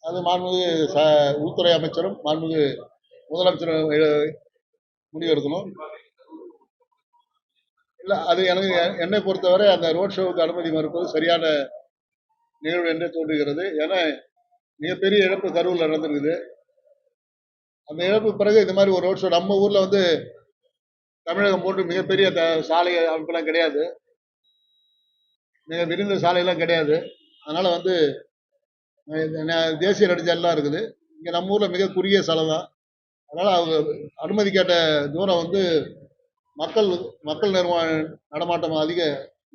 அது மாண்புமிகு உள்துறை அமைச்சரும் மாண்புமிகு முதலமைச்சரும் முடிவு எடுக்கணும். இல்லை, அது எனக்கு என்னை பொறுத்தவரை அந்த ரோட் ஷோவுக்கு அனுமதி மறுப்பது சரியான நிகழ்வு என்றே தோன்றுகிறது. ஏன்னா மிகப்பெரிய இழப்பு கரூரில் நடந்திருக்குது. அந்த இழப்பு பிறகு இந்த மாதிரி ஒரு ரோட் ஷோ நம்ம ஊரில் வந்து தமிழகம் போன்று மிகப்பெரிய சாலை அமைப்பெல்லாம் கிடையாது, மிக விரிந்த சாலையெல்லாம் கிடையாது. அதனால் வந்து தேசிய நெடுஞ்சாலைலாம் இருக்குது. இங்கே நம்ம ஊரில் மிக குறுகிய சாலை தான். அதனால் அவங்க அனுமதி கேட்ட தூரம் வந்து மக்கள் நடமாட்டம்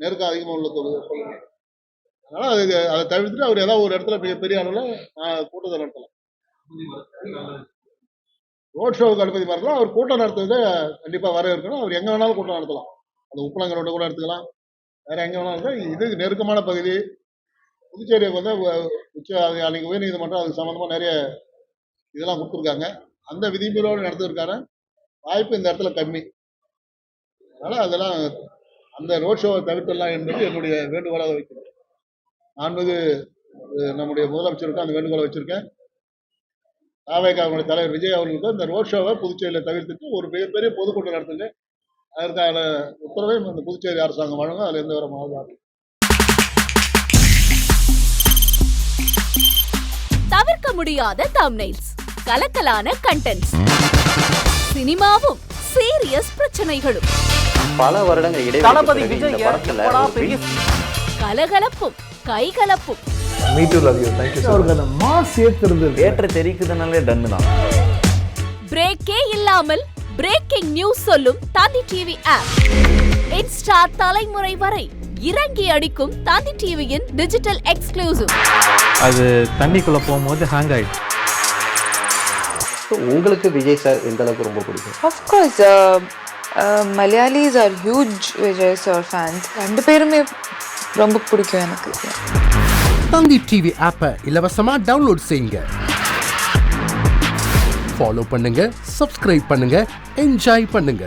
நெருக்கம் அதிகமாக உள்ள சொல்லுங்க. அதனால் அதை தவிர்த்துட்டு அவர் ஏதாவது ஒரு இடத்துல மிகப்பெரிய அளவில் கூட்டத்தை நடத்தலாம். ரோட் ஷோவுக்கு அனுமதி மறக்கலாம். அவர் கூட்டம் நடத்துறதை கண்டிப்பாக வரவேற்கணும். அவர் எங்கே வேணாலும் கூட்டம் நடத்தலாம். அந்த உப்பளங்கரோட கூட எடுத்துக்கலாம், வேற எங்கே வேணாலும் இருக்கலாம். இது நெருக்கமான பகுதி. புதுச்சேரிக்கு வந்து அன்னைக்கு உயர்நீதிமன்றம் அதுக்கு சம்மந்தமாக நிறைய இதெல்லாம் கொடுத்துருக்காங்க. அந்த விதிமுறையோடு நடத்துவதற்கான வாய்ப்பு இந்த இடத்துல கம்மி. அதனால் அதெல்லாம் அந்த ரோட் ஷோவை தவிர்த்தலாம் என்பது என்னுடைய வேண்டுகோளாக வைக்கிறேன். நான்கு நம்முடைய முதலமைச்சருக்கு அந்த வேண்டுகோளை வச்சிருக்கேன். அவங்களுடைய தலைவர் விஜய் அவர்களுக்கு இந்த ரோட் ஷோவை புதுச்சேரியில் தவிர்த்துட்டு ஒரு மிகப்பெரிய பொதுக்கூட்டம் நடத்துங்க, அதற்கான உத்தரவை இந்த புதுச்சேரி அரசாங்கம் வழங்கும். அதில் எந்த ஒரு மாறுபாடும். தவிர்க்க முடியாத தம்ப்நெயில்ஸ், கலக்கலான கண்டென்ட்ஸ், சினிமாவும் சீரியஸ் பிரச்சனைகளும், பல வருடங்கள் இடைவெளி கலகலப்பும் கைகலப்பும், பிரேக்கே இல்லாமல் பிரேக்கிங் நியூஸ் சொல்லும் தந்தி டிவி ஆப். இன்ஸ்டா தலைமுறை வரை இறங்கி அடிக்கும் தந்தி டிவியின் டிஜிட்டல் எக்ஸ்க்ளூசிவ். அது தண்ணிக்குள்ள போகும்போது ஹேங் ஆயிடுச்சு. உங்களுக்கு விஜய் சார் எந்த அளவுக்கு ரொம்ப பிடிக்கும்? Of course, Malayalis are huge Vijay sir fans. ரெண்டு பேருமே ரொம்ப பிடிக்கும் எனக்கு. தந்தி டிவி ஆப்பை இலவசமா டவுன்லோட் செய்யுங்க, ஃபாலோ பண்ணுங்க, சப்ஸ்கிரைப் பண்ணுங்க, என்ஜாய் பண்ணுங்க.